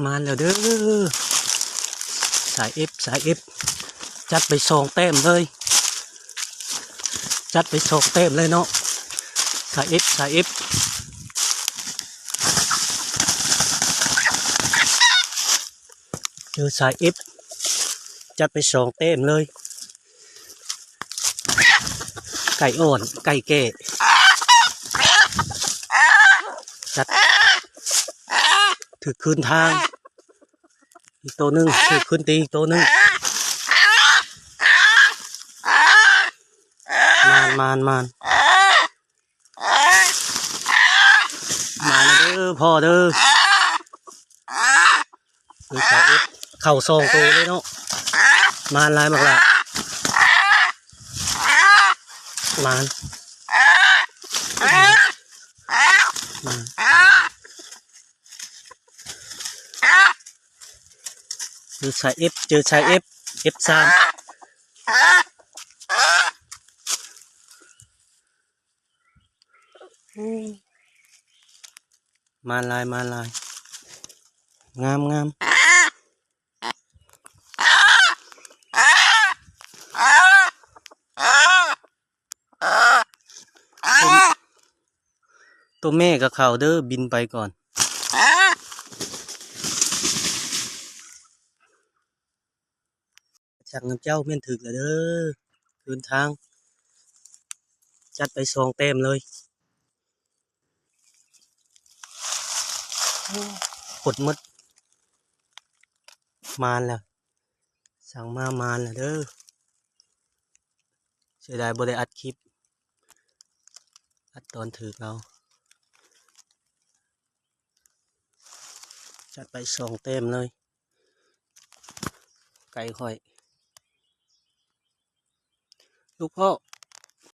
มาแล้วเด้อสายเอฟจัดไป2 แต้มเลยจัดไป2 แต้มเลยเนาะสายเอฟเจอสายเอฟจัดไป2 แต้มเลยไก่อ่อนไก่แก่จัดถือคืนทางอีกตัวหนึ่งถือคืนตีอีกตัวหนึ่งมานนะเด้อพ่อเด้อดูสายเอฟเข่า2 ตัวเลยเนาะมานลายมากละมานดูสายเอฟเจอสายเอฟF3มาลายงามตัวแม่กับเขาเด้อบินไปก่อนจากน้ำเจ้าเม่นถึกแล้วเด้อคืนทางจัดไป2 แต้มเลยกดมดมานแล้วสั่งมแล้วเด้อเสียดายบ่ได้อัดคลิปอัดตอนถึกเราจัดไป2 แต้มเลยไก่ค่อยลูกพ่อ